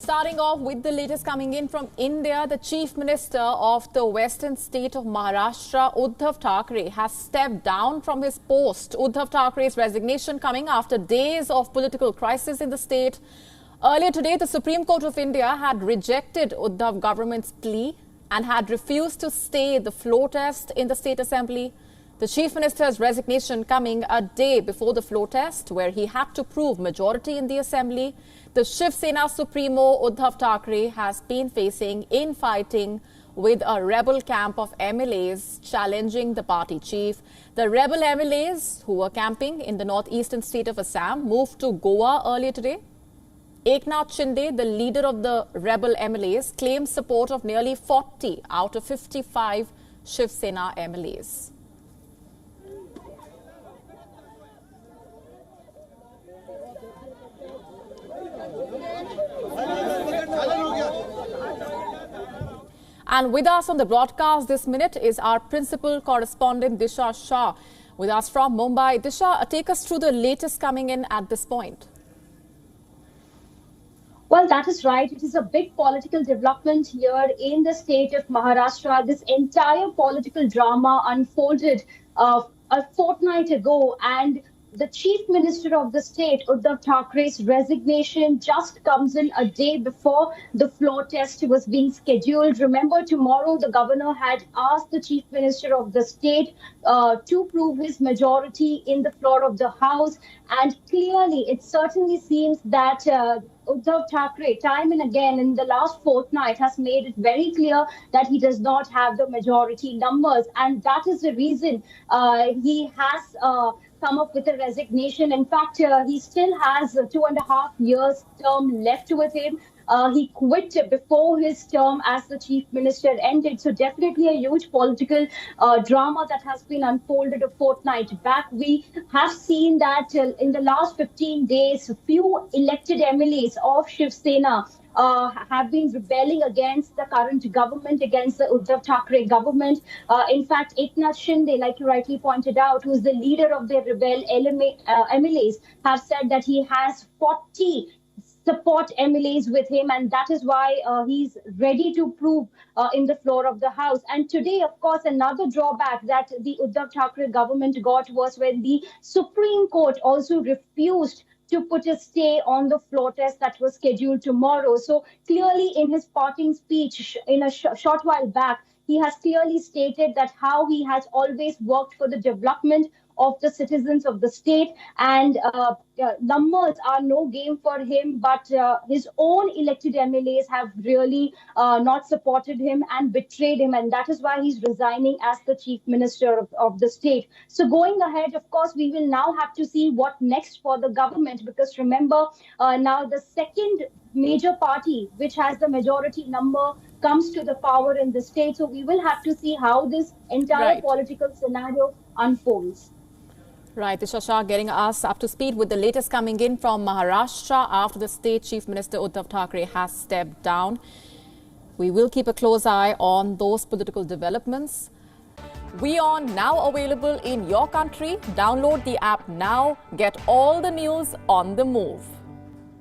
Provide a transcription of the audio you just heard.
Starting off with the latest coming in from India, the Chief Minister of the western state of Maharashtra, Uddhav Thackeray, has stepped down from his post. Uddhav Thackeray's resignation coming after days of political crisis in the state. Earlier today, the Supreme Court of India had rejected Uddhav government's plea and had refused to stay the floor test in the State Assembly. The Chief Minister's resignation coming a day before the floor test, where he had to prove majority in the Assembly. The Shiv Sena Supremo Uddhav Thackeray has been facing infighting with a rebel camp of MLAs challenging the party chief. The rebel MLAs who were camping in the northeastern state of Assam moved to Goa earlier today. Eknath Shinde, the leader of the rebel MLAs, claimed support of nearly 40 out of 55 Shiv Sena MLAs. And with us on the broadcast this minute is our principal correspondent Disha Shah, with us from Mumbai. Disha, take us through the latest coming in at this point. Well, that is right. It is a big political development here in the state of Maharashtra. This entire political drama unfolded a fortnight ago, and the Chief Minister of the state, Uddhav Thackeray's resignation just comes in a day before the floor test was being scheduled. Remember, tomorrow the governor had asked the Chief Minister of the state to prove his majority in the floor of the House. And clearly, it certainly seems that Uddhav Thackeray, time and again in the last fortnight, has made it very clear that he does not have the majority numbers. And that is the reason he has come up with a resignation. In fact, he still has 2.5 years term left with him. He quit before his term as the chief minister ended. So definitely a huge political drama that has been unfolded a fortnight back. We have seen that in the last 15 days, few elected MLAs of Shiv Sena have been rebelling against the current government, against the Uddhav Thackeray government. In fact, Eknath Shinde, like you rightly pointed out, who is the leader of the rebel MLAs, have said that he has 40 support MLAs with him, and that is why he's ready to prove in the floor of the House. And today, of course, another drawback that the Uddhav Thackeray government got was when the Supreme Court also refused to put a stay on the floor test that was scheduled tomorrow. So clearly in his parting speech in a short while back, he has clearly stated that how he has always worked for the development of the citizens of the state, and numbers are no game for him, but his own elected MLAs have really not supported him and betrayed him, and that is why he's resigning as the chief minister of the state. So going ahead, of course, we will now have to see what next for the government, because remember, now the second major party, which has the majority number, comes to the power in the state. So we will have to see how this entire political scenario unfolds. Right, Disha Shah getting us up to speed with the latest coming in from Maharashtra after the state chief minister Uddhav Thackeray has stepped down. We will keep a close eye on those political developments. WION now available in your country. Download the app now. Get all the news on the move.